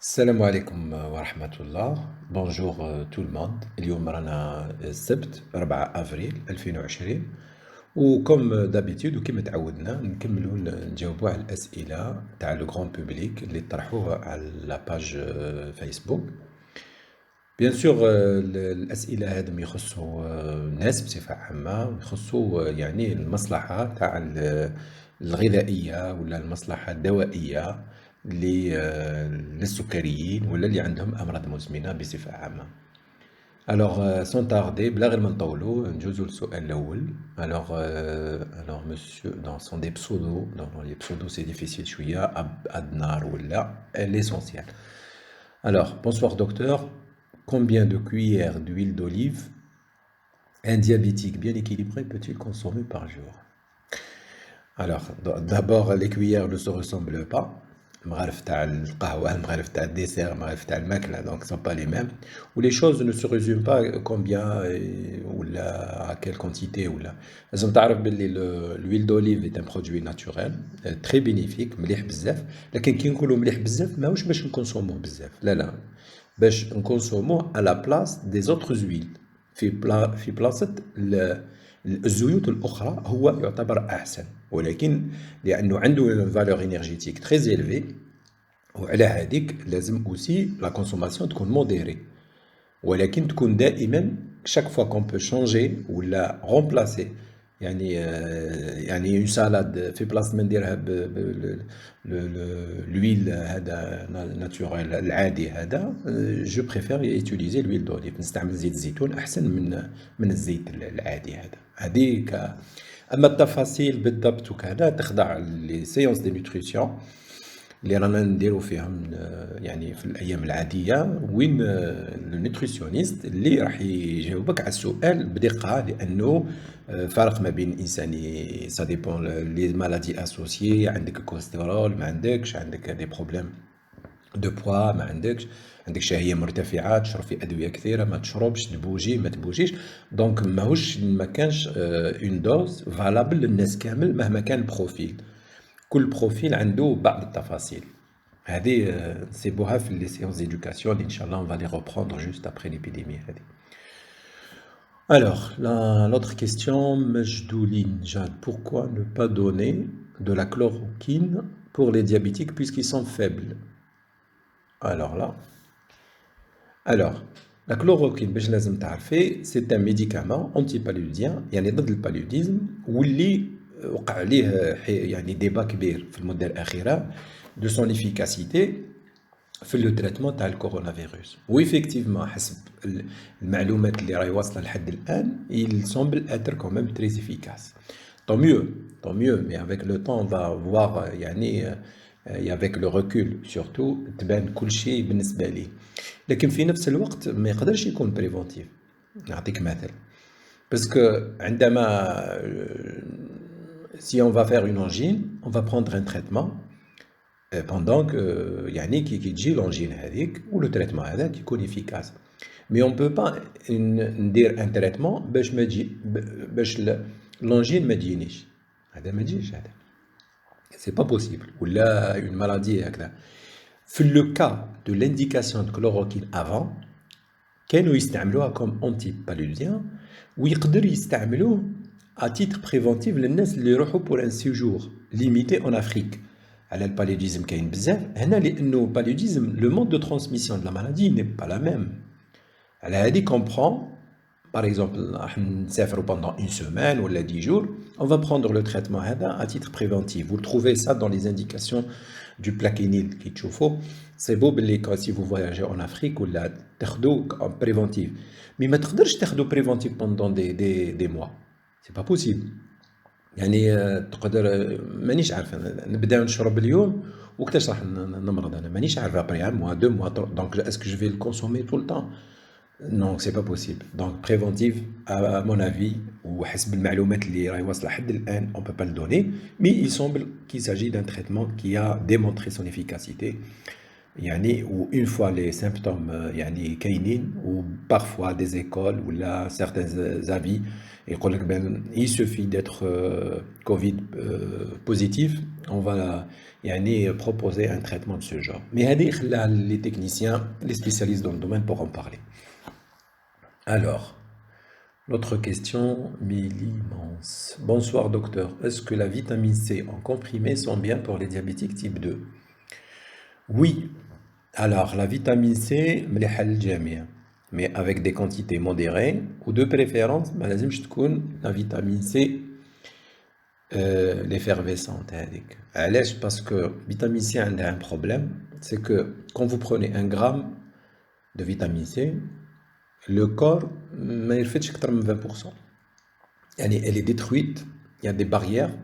السلام عليكم ورحمة الله. بونجور tout le monde. اليوم رانا السبت 4 افريل 2020، وكم دابيتود وكما تعودنا نكملوا نجاوبوا على الاسئله تاع لو غران بوبليك اللي طرحوها على لاباج فيسبوك. بيان سور الاسئله هذم يخصوا الناس بصفه عامه، يخصوا يعني المصلحه تاع الغذائيه ولا المصلحه الدوائيه للسكريين ولا اللي عندهم امراض مزمنه بصفه عامه. الوغ سون تاردي بلا غير ما نطولوا نجوزوا للسؤال الاول. الوغ مسيو دون سون دي بسودو، دون لي بسودو سي ديفيسيل شويه، ادنار ولا ليسونسيال. Alors, bonsoir docteur. Combien de cuillères d'huile d'olive un diabétique bien équilibré peut-il consommer par jour? Alors, d'abord, les cuillères ne se ressemblent pas. المغارف تاع القهوة، المغارف تاع الديسير، المغارف تاع الماكلة، donc sont pas les mêmes. Ou les choses ne se résument pas combien ou à quelle quantité ou là. لازم تعرف باللي l'huile d'olive est un produit naturel très bénéfique مليح بزاف، لكن كي نقولوا مليح بزاف ماهوش باش نكونسوموه بزاف، لا لا، باش نكونسوموه à la place des autres huiles. في بلاصة الزيوت الأخرى هو يعتبر أحسن، ولكن لأنه عنده فالور انرجيتيك تري زيلفي، وعلى هذيك لازم اوسي لا كونسوماسيون تكون موديري، ولكن تكون دائما chaque fois qu'on peut changer ولا remplacer. يعني اون سالاد في بلاصه ما نديرها لويل هذا ناتوريل العادي هذا، جو بريفير يوتيليزي لويل دوليف، نستعمل زيت الزيتون احسن من الزيت العادي هذا. هذيك اما التفاصيل بالضبط وكذا تخضع لي سيونس دي نوتريسيون اللي رانا نديرو فيهم يعني في الايام العاديه، وين النوتريسيونيست اللي راح يجاوبك على السؤال بدقه، لانه فرق ما بين الانسان سا ديبون لي مالادي اسوسيي، عندك الكوليسترول ما عندكش، عندك دي بروبليم دو بوا ما عندك شهيه مرتفعه، تشرب في ادويه كثيره، ما تشربش، تبوجي ما تبوجيش. دونك ماهوش ما كانش اون دوز فالابل للناس كامل مهما كان البروفيل، كل بروفيل عنده بعض التفاصيل. هذه نسيبوها في لي سيونس ديدوكاسيون ان شاء الله، on va les reprendre juste après l'épidémie هذه. Alors, l'autre question, Majdouline Jade, pourquoi ne pas donner de la chloroquine pour les diabétiques puisqu'ils sont faibles? Alors là, la chloroquine, باش لازم تعرفي c'est un médicament antipaludien، يعني ضد البالوديزم، واللي وقع عليه يعني ديبا كبير في المدة الأخيرة de son efficacité في لو تريتمون تاع الكورونا فيروس. وإفكتيفمون حسب المعلومات اللي راهي واصلة لحد الآن il semble être quand même très efficace. Tant mieux, mais avec le temps on va voir يعني et avec le recul surtout تبان كل شيء بالنسبة ليه، لكن في نفس الوقت ما يقدرش يكون بريفونتيف. نعطيك مثل، باسكو عندما si on va faire une angine on va prendre un traitement pendant que يعني كي تجي لونجين هذيك ولو تريتمون هذاك يكون efficace. مي اون بو با ندير ان تريتمون باش ما تجي باش لونجين ما تجينيش، هذا ما تجيش، هذا c'est pas possible. ولا une maladie هكذا. في le cas de l'indication de chloroquine avant كانوا يستعملوها comme antipaludien، ويقدر يستعملوه à titre préventif للناس اللي يروحوا pour un séjour limité en Afrique. على البالوديزم كاين بزاف هنا، لانه البالوديزم le mode de transmission de la maladie n'est pas la même. على هذه comprend par exemple راح نسافروا pendant une semaine ou 10 jours, on va prendre le traitement هذا à titre préventif. Vous trouvez ça dans les indications du plaquenil كي تشوفوا c'est beau باللي si vous voyagez en Afrique ولا تاخذوا préventif، mais ما تقدرش تاخذوا préventif pendant des mois، c'est pas possible. يعني تقدر مانيش عارف نبدا نشرب اليوم وقتاش راح نمرض، انا مانيش عارف ابري ان موا دو موا، دونك اسكو جو في الكونسومي طول الطون؟ Non, c'est pas possible. Donc, préventive, à mon avis, ou حسب المعلومات اللي راهي واصلة حد الآن, on peut pas le donner, mais il semble qu'il s'agit d'un traitement qui a démontré son efficacité يعني ou une fois les symptômes يعني كاينين ou parfois des écoles ou là certains avis يقول لك ben il suffit d'être Covid positif on va يعني proposer un traitement de ce genre mais هذه خلاها les techniciens les spécialistes dans le domaine pour en parler alors l'autre question Millimance bonsoir docteur est-ce que la vitamine C en comprimé sont bien pour les diabétiques type 2 oui. Alors, la vitamine C, مليحة للجميع, mais avec des quantités modérées, ou de préférence, ما لازمش تكون la vitamine C l'effervescente هذيك. علاش؟ Parce que vitamine C عندها un problème, c'est que quand vous prenez 1 gramme de vitamine C, le corps ما يرفدش أكثر من 20%. يعني elle est détruite, il y a des barrières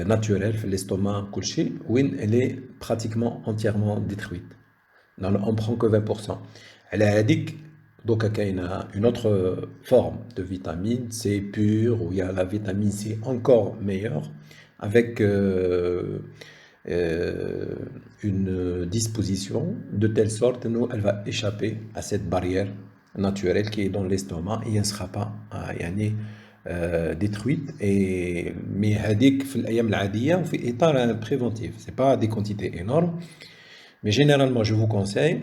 naturelles في l'estomac كلشي وين elle est pratiquement entièrement détruite. Non, on prend que 20%. Elle a dit donc qu'il y a une autre forme de vitamine C pure où il y a la vitamine C encore meilleure avec une disposition de telle sorte que nous elle va échapper à cette barrière naturelle qui est dans l'estomac et elle ne sera pas يعني détruite et mais هذيك في الأيام العادية وفي إطار préventif c'est pas des quantités énormes. Mais généralement, je vous conseille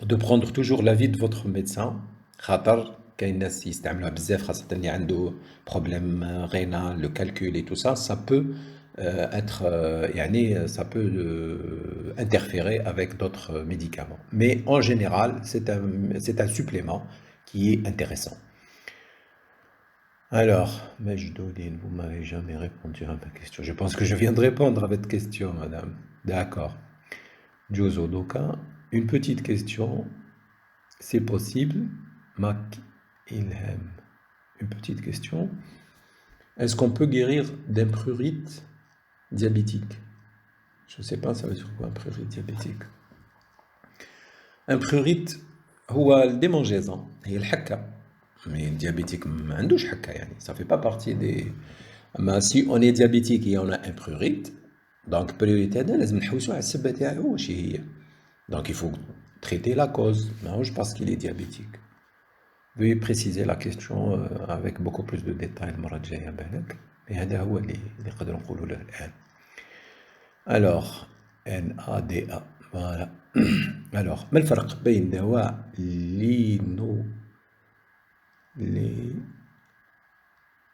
de prendre toujours l'avis de votre médecin. خاطر كاين ناس يستعملوها بزاف خاصة اللي عنده problème rénal, le calcul et tout ça, ça peut être يعني ça peut interférer avec d'autres médicaments. Mais en général, c'est un supplément qui est intéressant. Alors, Majdoudine, vous m'avez jamais répondu à ma question. Je pense que je viens de répondre à votre question, madame. D'accord. Jozo Doka, une petite question, c'est possible, Mac Ilham, une petite question, est-ce qu'on peut guérir d'un prurite diabétique? Je ne sais pas, ça veut dire quoi un prurite diabétique? Un prurite, هو الديمونجيزون هي الحكة mais diabétique ما عندوش حكة يعني ça fait pas partie des mais si on est diabétique et on a un prurite donc prurite هذا لازم نحوسوا على السبة تاعو واش هي. Donc il faut traiter la cause, ماهوش parce qu'il est diabétique. Veuillez préciser la question avec beaucoup plus de détails المرة الجاية بالك. هذا هو اللي نقدروا نقولوا له الآن. Alors NADA voilà. Alors ما الفرق بين دواء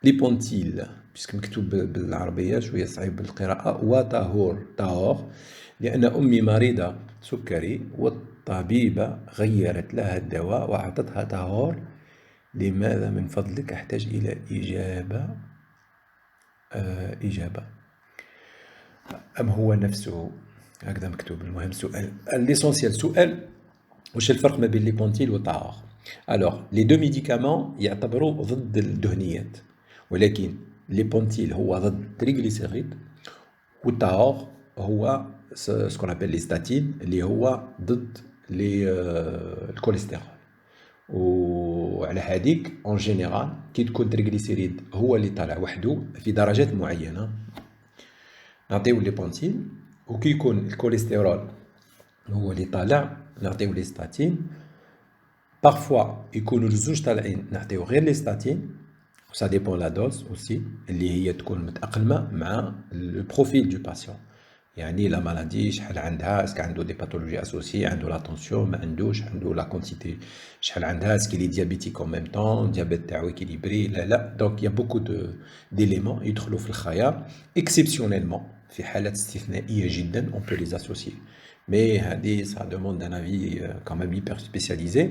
ليبونتيل puisque مكتوب بالعربية شوية صعيب بالقراءة وطاهور لأن أمي مريضة سكري والطبيبة غيرت لها الدواء وأعطتها طاهور لماذا من فضلك أحتاج إلى إجابة أم هو نفسه هكذا مكتوب. المهم سؤال l'essentiel سؤال واش الفرق ما بين ليبونتيل والطاهور. Alors les deux médicaments يعتبروا ضد الدهنيات ولكن ليبونتيل هو ضد التريغليسيريد والطاهور هو ce qu'on appelle les statines اللي هو ضد الكوليسترول. وعلى هذيك اون جينيرال كي تكون التريغليسيريد هو اللي طالع وحده في درجات معينه نعطيو ليبونتيل وكي يكون الكوليسترول هو اللي طالع نعطيو لي ستاتين. بارفوا يكونوا الزوج طالعين نعطيو غير لي ستاتين وسا ديبون لا دوز اوسي اللي هي تكون متأقلمة مع البروفيل دو باسيون يعني لا مالادي شحال عندها اسكو عنده دي باثولوجي اسوسي عنده لا طونسيون ما عندوش عنده لا كونتيتي شحال عندها اسكو لي ديابيتيك اون ميم طون ديابيت تاعو اكيليبري لا دونك يا بوكو ديليمون يدخلوا في الخيار اكسبسيونيلمون في حالات استثنائيه جدا اون بو لي اسوسيي مي هذه سا دوموند ان افي كان هيبر سبيسياليزي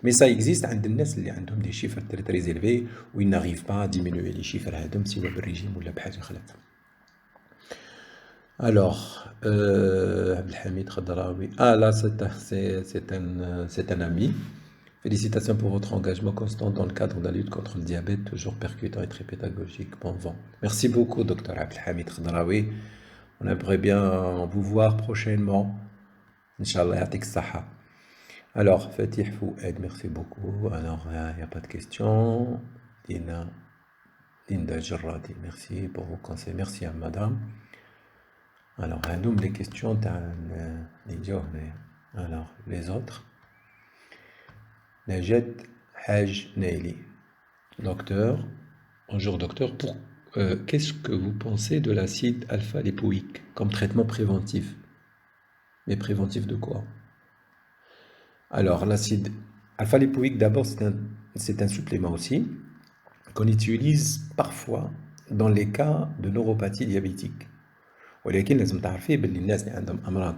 مي سا اكزيست عند الناس اللي عندهم دي شيفر تري تري زيلفي وي ناريف با ديمينوي لي شيفر هذم سواء بالريجيم ولا بحاجه اخرى. Alors, Abdelhamid Khadraoui. Ah là, c'est un ami. Félicitations pour votre engagement constant dans le cadre de la lutte contre le diabète, toujours percutant et très pédagogique. Bon vent. Merci beaucoup, docteur Abdelhamid Khadraoui. On aimerait bien vous voir prochainement. Inch'Allah, yatik saha. Alors, Fatih Foued, merci beaucoup. Alors, il n'y a pas de questions. Linda Jarrati, merci pour vos conseils. Merci à madame. Alors, un double les questions, alors, les autres. Najet Haj Naili. Docteur, bonjour docteur, qu'est-ce que vous pensez de l'acide alpha-lipoïque comme traitement préventif? Mais préventif de quoi? Alors, l'acide alpha-lipoïque, d'abord, c'est un supplément aussi qu'on utilise parfois dans les cas de neuropathie diabétique. ولكن لازم تعرفيه باللي الناس اللي عندهم امراض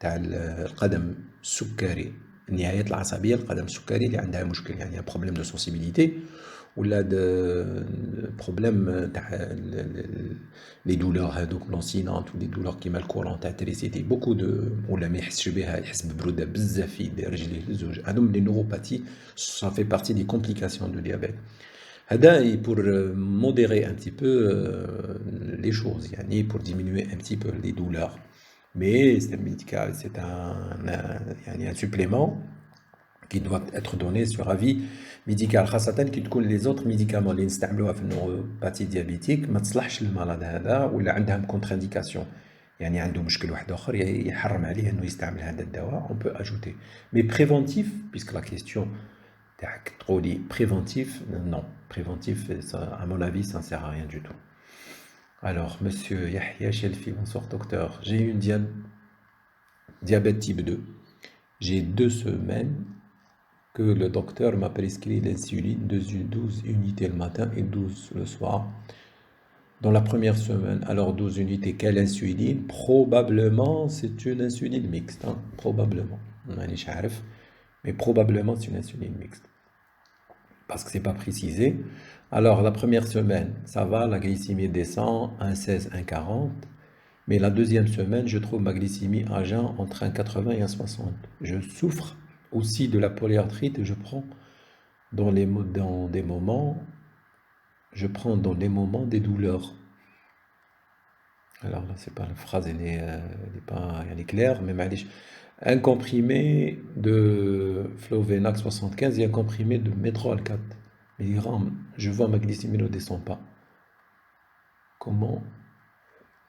تاع القدم السكري النهايات العصبيه القدم السكري اللي عندها مشكل يعني بروبليم دو سونسيبيليتي ولا دو بروبليم تاع لي دولور هذوك لونسينانت ولي دولور كيما الكورون تاع تريسيتي بوكو دو ولا ما يحسش بها يحس ببروده بزاف في يديه رجليه الزوج هذوم لي نوروباثي سا في بارتي دي كومبليكاسيون دو ديابيت هذا pour modérer un petit peu les choses, يعني pour diminuer un petit peu les douleurs. Mais c'est un médical, c'est يعني un supplément qui doit être donné sur avis médical. خاصة كي تكون les autres médicaments اللي نستعملوها في النوروباثي ديابيتيك ما تصلحش للمرض هذا ولا عندهم contre indication. يعني عنده مشكل واحد آخر يحرم عليه انه يستعمل هذا الدواء. On peut ajouter. Mais préventif, puisque la question trop dit préventif, non. Préventif, ça, à mon avis, ça ne sert à rien du tout. Alors, monsieur Yahya Shelfi, bonsoir docteur. J'ai eu une diabète type 2. J'ai 2 semaines que le docteur m'a prescrit l'insuline, 12 unités le matin et 12 le soir. Dans la première semaine, alors 12 unités, quelle insuline? Probablement, c'est une insuline mixte. Hein? Probablement. Mais probablement, c'est une insuline mixte. Parce que c'est pas précisé. Alors, la première semaine, ça va, la glycémie descend, 1,16, 1,40. Mais la deuxième semaine, je trouve ma glycémie à jeun entre 1,80 et 1,60. Je souffre aussi de la polyarthrite et je prends dans des moments des douleurs. Alors là, c'est pas la phrase, elle est claire, mais معليش. Un comprimé de Flovenac 75 et un comprimé de Métrol 4 mg. Je vois ma glycémie ne descend pas. Comment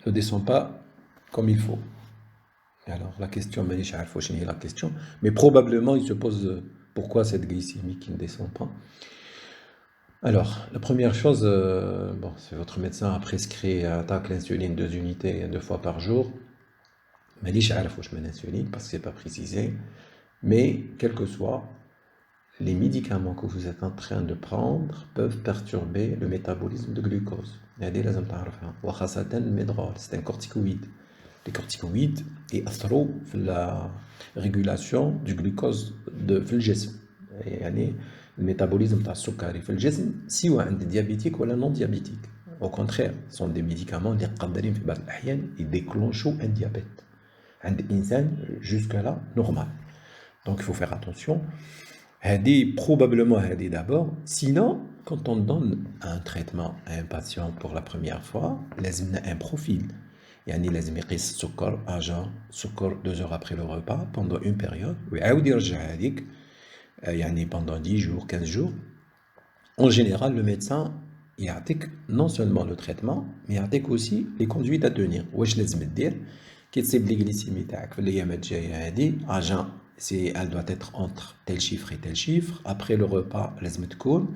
ne descend pas comme il faut? Alors la question, la question, mais probablement il se pose pourquoi cette glycémie qui ne descend pas. Alors, la première chose, bon, c'est votre médecin a prescrit attaque l'insuline 2 unités 2 fois par jour. مانيش عارف واش من l'insuline parce que c'est pas précisé. Mais quel que soit, les médicaments que vous êtes en train de prendre peuvent perturber le métabolisme de glucose. هذه لازم تعرفها وخاصة الميدرول, c'est un corticoïde. Les corticoïdes يأثروا في la régulation du glucose في الجسم. يعني الميتابوليزم تاع السكري في الجسم سواء عند diabétique ولا non diabétique. Au contraire, ce sont des médicaments اللي قادرين في بعض الأحيان يديكلونشوا un diabète. عند الإنسان jusque là normal. Donc il faut faire attention. Probablement d'abord. Sinon, quand on donne un traitement à un patient pour la première fois, لازم un profil. يعني لازم يقيس السكر أجا سكر 2 heures après le repas pendant une période ويعاود يرجع هذيك يعني pendant 10 jours 15 jours. En général, le médecin يعطيك non seulement le traitement mais يعطيك aussi les conduites à tenir. واش لازم دير كي تصيب لي غليسيمي تاعك في الايامات الجايه هذه اجا elle doit être entre tel chiffre et tel chiffre. Après le repas, لازم تكون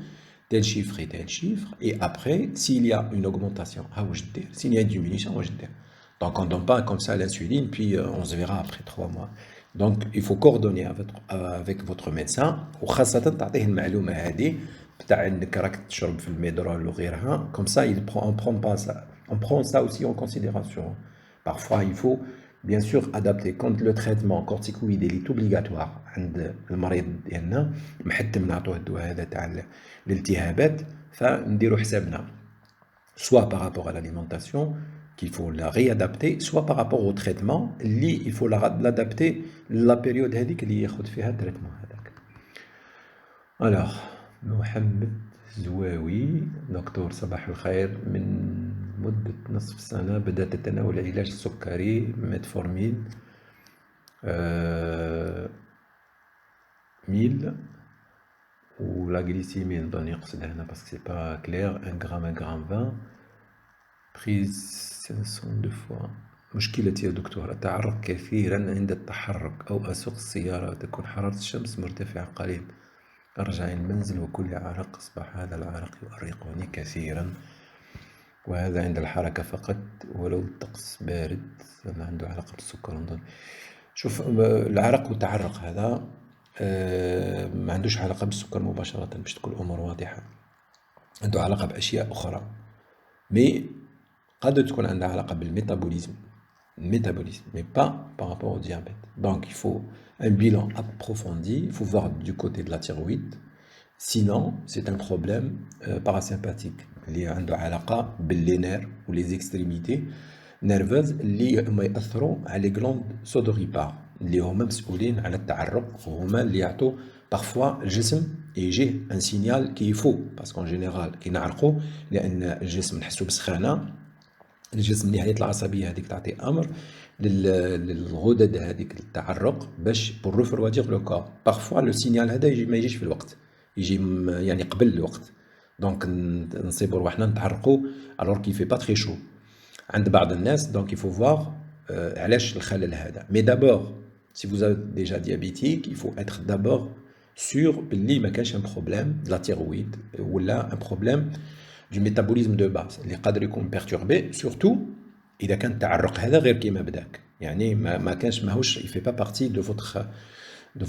tel chiffre et tel chiffre. Et après, s'il y a une augmentation, s'il y a une diminution, donc on ne donne pas comme ça l'insuline, puis on se verra après 3 mois. Donc il faut coordonner avec votre médecin. وخاصة تعطيه المعلومة هذه بتاع انك راك تشرب في الميدرول وغيرها. Comme ça, on prend ça aussi en considération. Parfois, il faut bien sûr adapter. Quand le traitement corticoïde est obligatoire عند المريض ديالنا محتم نعطوه الدواء هذا تاع الالتهابات فنديروا حسابنا soit par rapport à l'alimentation qu'il faut la réadapter soit par rapport au traitement اللي il faut l'adapter la période هذيك اللي ياخذ فيها التريتمون هذاك. Alors محمد زواوي دكتور صباح الخير. من مدة نصف سنة بدأت أتناول علاج السكري ميتفورمين 1000 ou la glycémie نظن يقصد هنا parce que c'est pas clair 1 gramme 1 gramme 20 prise 502 fois مشكلتي يا دكتور أتعرق كثيرا عند التحرك أو أسوق السيارة تكون حرارة الشمس مرتفعة قليل أرجع إلى المنزل وكل عرق أصبح هذا العرق يؤرقني كثيرا وهذا عند الحركة فقط ولو الطقس بارد ما عنده علاقة بالسكر نظن. شوف العرق والتعرق هذا ما عندوش علاقة بالسكر مباشرة باش تكون الأمور واضحة، عنده علاقة بأشياء أخرى مي قد تكون عندها علاقة بالميتابوليزم mais pas par rapport au diabète. Donc il faut un bilan approfondi, il faut voir du côté de la thyroïde. Sinon, c'est un problème parasympathique اللي عنده علاقة باللي نير ou les extrémités nerveuses اللي هما يأثروا على les glandes sudoripare اللي هما مسؤولين على التعرق وهما اللي يعطوا parfois الجسم يجيه un signal qu'il faut parce qu'en général كي نعرقوا لأن الجسم نحسوا بسخانة الجسم النهاية العصبية هذيك تعطي أمر للغدد هذيك التعرق باش pour refroidir le corps. Parfois le signal هذا يجي ما يجيش في الوقت يجي يعني قبل الوقت دونك نصيبوا رواحنا نتعرقوا alors qu'il fait pas très chaud عند بعض الناس donc il faut voir علاش الخلل هذا. Mais d'abord si vous êtes déjà diabétique il faut être d'abord sûr باللي ما كانش un problème de la thyroïde ولا un problème du métabolisme de base اللي قادر يكون perturbé surtout إذا كان التعرق هذا غير كيما بداك يعني ما كانش ماهوش il fait pas partie de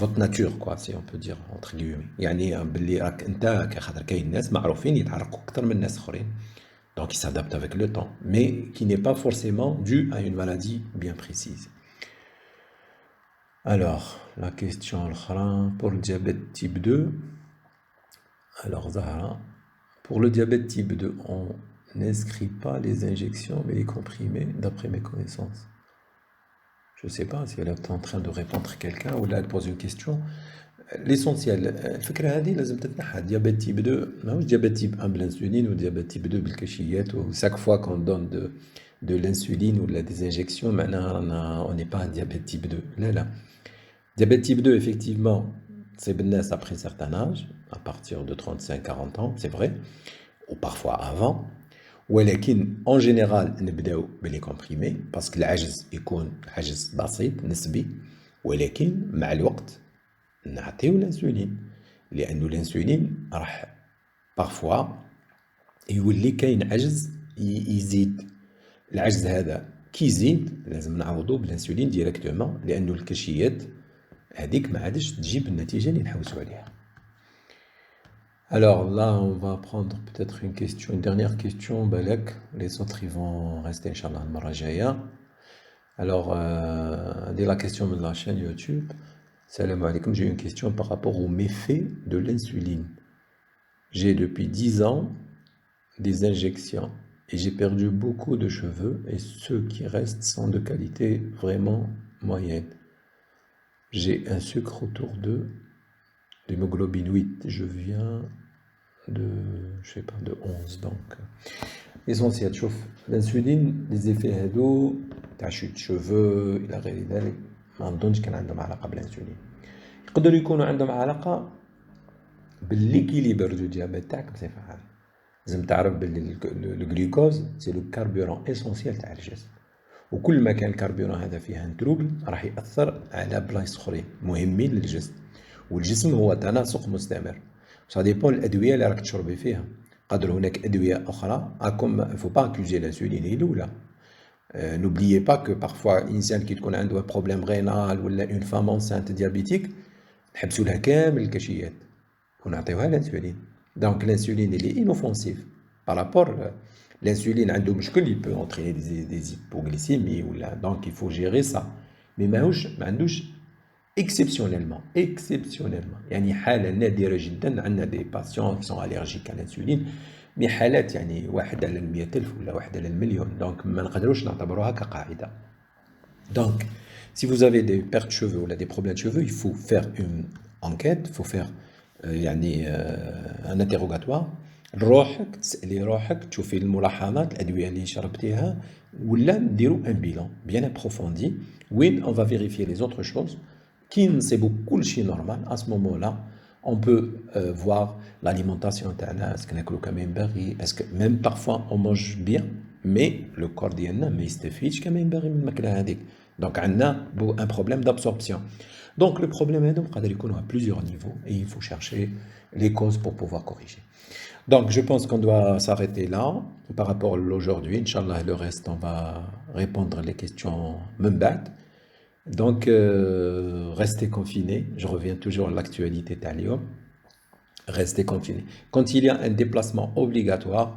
votre nature quoi si on peut dire entre guillemets يعني باللي راك انت كخاطر كاين ناس معروفين يتعرقوا اكثر من ناس اخرين donc ils s'adaptent avec le temps mais qui n'est pas forcément dû à une maladie bien précise. Alors la question الأخرى pour le diabète type 2 alors Zahra pour le diabète type 2 on n'inscrit pas les injections mais les comprimés d'après mes connaissances. Je ne sais pas si elle est en train de répondre à quelqu'un ou là elle pose une question. L'essentiel, الفكرة هذه لازم تتنحى. Diabète type 2 ماهوش diabète type 1 بالانسولين و diabète type 2 بالكاشيات و chaque fois qu'on donne de l'insuline ou des injections معناها on n'est pas un diabète type 2. لا diabète type 2 effectivement c'est بالناس après un certain âge à partir de 35-40 ans c'est vrai ou parfois avant ولكن en général نبداو بلي كومبريمي باسكو العجز يكون عجز بسيط نسبي ولكن مع الوقت نعطيو الانسولين لانه الانسولين راح بارفوا يولي كاين عجز يزيد العجز هذا كي يزيد لازم نعوضوه بالانسولين ديريكتومون لانه الكاشيات هذيك ما عادش تجيب النتيجه اللي نحوسوا عليها. Alors là, on va prendre peut-être une dernière question, Balek. Les autres, ils vont rester, Inch'Allah, المرة الجاية. Alors, dès la question de la chaîne YouTube, salam alaikum, j'ai une question par rapport aux méfaits de l'insuline. J'ai depuis 10 ans des injections et j'ai perdu beaucoup de cheveux et ceux qui restent sont de qualité vraiment moyenne. J'ai un sucre autour de l'hémoglobine 8, je viens de, je sais pas, de 11 donc. L'essentiel, شوف l'insuline les effets هادو تاع chute cheveux إلى غير ذلك ما نظنش كان عندهم علاقة بالانسولين. يقدروا يكونوا عندهم علاقة بالليكيليبر دو ديابيت تاعك بصفة عامة. لازم تعرف باللي الجلوكوز سي لو كاربورون اسونسيال تاع الجسم. وكل ما كان الكاربورون هذا فيها انتروبل راح يأثر على بلايص أخرين مهمين للجسم. والجسم هو تناسق مستمر. Ça dépend الأدوية اللي راك تشربي فيها. قدر هناك أدوية أخرى comme il faut pas accuser l'insuline هي الأولى. N'oubliez pas que parfois الإنسان كي تكون عنده problème rénal ولا une femme enceinte diabétique نحبسوا لها كامل الكاشيات ونعطيوها الانسولين. Donc l'insuline elle est inoffensive par rapport l'insuline عنده مشكل il peut entraîner des hypoglycémies ولا donc il faut gérer ça. Mais ما عندوش exceptionnellement يعني حالة نادرة جدا عندنا des patients qui sont allergiques à l'insuline mais حالات يعني 1 على 100,000 ولا 1 على 1,000,000 donc ما نقدروش نعتبروها كقاعدة. Donc si vous avez des pertes de cheveux ou des problèmes de cheveux il faut faire une enquête il faut faire يعني un interrogatoire روحك تسألي روحك تشوفي الملاحظات الأدوية اللي شربتيها ولا نديرو un bilan bien approfondi وين on va vérifier les autres choses qui نصيبو كل شيء normal à ce moment-là on peut voir l'alimentation تاعنا est-ce que ناكلو كما ينبغي est-ce que même parfois on mange bien مي لو كور ديالنا ما يستفيدش كما ينبغي من الماكله هذيك. دونك عندنا ان بروبليم d'absorption. Donc le problème هذا قادر يكون à plusieurs niveaux et il faut chercher les causes pour pouvoir corriger. Donc je pense qu'on doit s'arrêter là par rapport à l'aujourd'hui. Inch'Allah, le reste on va répondre les questions من بعد. Donc restez confinés. Je reviens toujours à l'actualité تاع اليوم. Restez confinés. Quand il y a un déplacement obligatoire,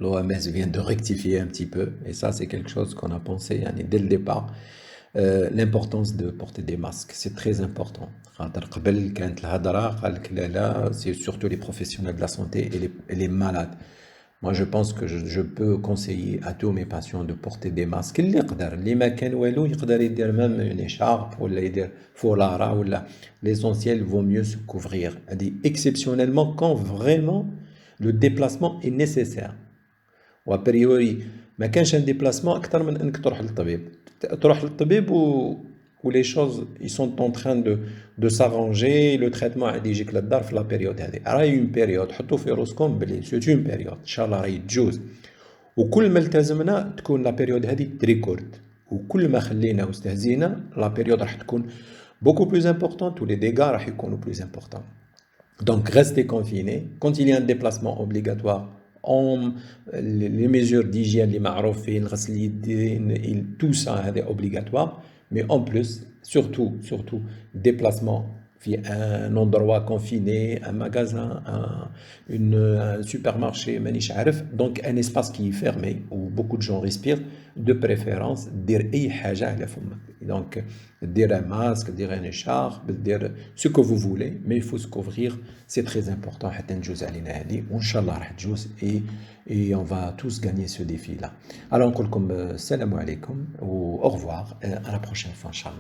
l'OMS vient de rectifier un petit peu, et ça c'est quelque chose qu'on a pensé dès le départ, l'importance de porter des masques, c'est très important. قبل كانت الهضرة قال لك لا c'est surtout les professionnels de la santé et les malades. Moi je pense que je peux conseiller à tous mes patients de porter des masques. اللي يقدر اللي ما كان والو يقدر يدير même une écharpe ولا يدير فولارة ولا l'essentiel vaut mieux se couvrir. هذه exceptionnellement quand vraiment le déplacement est nécessaire. و a priori ما كانش un déplacement أكثر من أنك تروح للطبيب. تروح للطبيب où les choses ils sont en train de s'arranger, le traitement غادي يجيك للدار في لا بيريود هذه. راهي une période حطوا في روسكم بلي c'est une période ان شاء الله راهي تجوز. وكل ما التزمنا تكون لا بيريود هذه تريكورد، وكل ما خلينا واستهزينا لا بيريود راح تكون beaucoup plus importante و les dégâts راح يكونوا plus importants. Donc restez confinés. Quand il y a un déplacement obligatoire, les mesures d'hygiène, les معروفين غسل اليدين, tout ça هذا obligatoire. Mais en plus, surtout, déplacement via un endroit confiné, un magasin, un supermarché, مانيش عارف, donc un espace qui est fermé où beaucoup de gens respirent, de préférence, دير أي حاجة على فمك. Donc, دير un masque, دير un écharpe, دير ce que vous voulez, mais il faut se couvrir, c'est très important حتى نجوز علينا هذه, وإن شاء الله راح تجوز et on va tous gagner ce défi-là. Alors, on dit salam alaikum ou au revoir, à la prochaine fois, Inch'Allah.